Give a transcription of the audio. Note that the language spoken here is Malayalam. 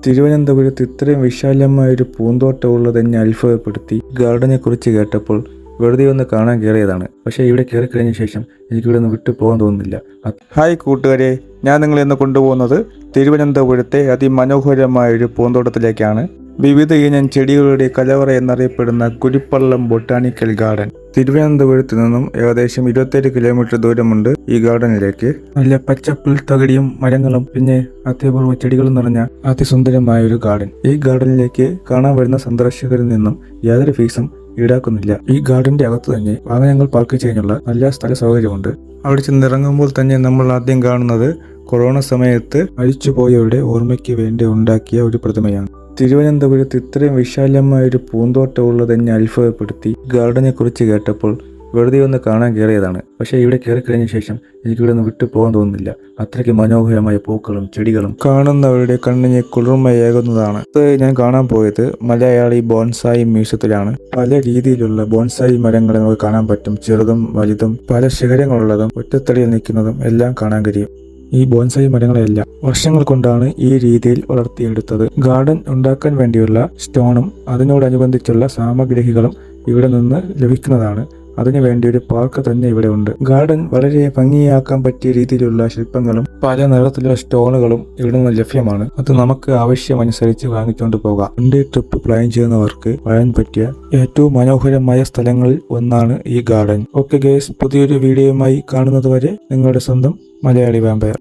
തിരുവനന്തപുരത്ത് ഇത്രയും വിശാലമായൊരു പൂന്തോട്ടം ഉള്ളതെന്നെ അത്ഭുതപ്പെടുത്തി. ഗാർഡനെ കുറിച്ച് കേട്ടപ്പോൾ വെറുതെ ഒന്ന് കാണാൻ കയറിയതാണ്. പക്ഷേ ഇവിടെ കയറി കഴിഞ്ഞ ശേഷം എനിക്കിവിടെ നിന്ന് വിട്ടു പോകാൻ തോന്നുന്നില്ല. ഹായ് കൂട്ടുകാരെ, ഞാൻ നിങ്ങളെ ഇന്ന് കൊണ്ടുപോകുന്നത് തിരുവനന്തപുരത്തെ അതിമനോഹരമായൊരു പൂന്തോട്ടത്തിലേക്കാണ്. വിവിധ ഇനം ചെടികളുടെ കലവറ എന്നറിയപ്പെടുന്ന കുരിപ്പള്ളം ബൊട്ടാണിക്കൽ ഗാർഡൻ. തിരുവനന്തപുരത്ത് നിന്നും ഏകദേശം 27 കിലോമീറ്റർ ദൂരമുണ്ട് ഈ ഗാർഡനിലേക്ക്. നല്ല പച്ചപ്പിൽ തകടിയും മരങ്ങളും പിന്നെ അത്യപൂർവ ചെടികളും നിറഞ്ഞ അതിസുന്ദരമായ ഒരു ഗാർഡൻ. ഈ ഗാർഡനിലേക്ക് കാണാൻ വരുന്ന സന്ദർശകരിൽ നിന്നും യാതൊരു ഫീസും ഈടാക്കുന്നില്ല. ഈ ഗാർഡന്റെ അകത്ത് തന്നെ വാഹനങ്ങൾ പാർക്ക് ചെയ്യാനുള്ള നല്ല സ്ഥല സൗകര്യമുണ്ട്. അവിടെ ചെന്നിറങ്ങുമ്പോൾ തന്നെ നമ്മൾ ആദ്യം കാണുന്നത് കൊറോണ സമയത്ത് മരിച്ചുപോയവരുടെ ഓർമ്മയ്ക്ക് വേണ്ടി ഉണ്ടാക്കിയ ഒരു പ്രതിമയാണ്. തിരുവനന്തപുരത്ത് ഇത്രയും വിശാലമായൊരു പൂന്തോട്ടം ഉള്ളതെന്നെ അത്ഭുതപ്പെടുത്തി. ഗാർഡനെ കുറിച്ച് കേട്ടപ്പോൾ വെറുതെ ഒന്ന് കാണാൻ കയറിയതാണ്. പക്ഷേ ഇവിടെ കയറി കഴിഞ്ഞ ശേഷം എനിക്കിവിടെ നിന്ന് വിട്ടു പോകാൻ തോന്നുന്നില്ല. അത്രയ്ക്ക് മനോഹരമായ പൂക്കളും ചെടികളും കാണുന്നവരുടെ കണ്ണിനെ കുളിർമയേകുന്നതാണ്. ഞാൻ കാണാൻ പോയത് മലയാളി ബോൺസായി മ്യൂസിയത്തിലാണ്. പല രീതിയിലുള്ള ബോൺസായി മരങ്ങളെ നമുക്ക് കാണാൻ പറ്റും. ചെറുതും വലുതും പല ശിഖരങ്ങളുള്ളതും ഒറ്റത്തടിയിൽ നിൽക്കുന്നതും എല്ലാം കാണാൻ കഴിയും. ഈ ബോൺസായി മരങ്ങളെല്ലാം വർഷങ്ങൾ കൊണ്ടാണ് ഈ രീതിയിൽ വളർത്തിയെടുത്തത്. ഗാർഡൻ ഉണ്ടാക്കാൻ വേണ്ടിയുള്ള സ്റ്റോണും അതിനോടനുബന്ധിച്ചുള്ള സാമഗ്രികളും ഇവിടെ നിന്ന് ലഭിക്കുന്നതാണ്. അതിനു വേണ്ടി ഒരു പാർക്ക് തന്നെ ഇവിടെ ഉണ്ട്. ഗാർഡൻ വളരെ ഭംഗിയാക്കാൻ പറ്റിയ രീതിയിലുള്ള ശില്പങ്ങളും പല നിറത്തിലുള്ള സ്റ്റോണുകളും ഇവിടെ നിന്ന് ലഭ്യമാണ്. അത് നമുക്ക് ആവശ്യമനുസരിച്ച് വാങ്ങിച്ചുകൊണ്ട് പോകാം. 1 ട്രിപ്പ് പ്ലാൻ ചെയ്യുന്നവർക്ക് വരാൻ പറ്റിയ ഏറ്റവും മനോഹരമായ സ്ഥലങ്ങളിൽ ഒന്നാണ് ഈ ഗാർഡൻ. ഓക്കെ ഗൈസ്, പുതിയൊരു വീഡിയോയുമായി കാണുന്നത് വരെ നിങ്ങളുടെ സ്വന്തം മലയാളി വാമ്പയർ.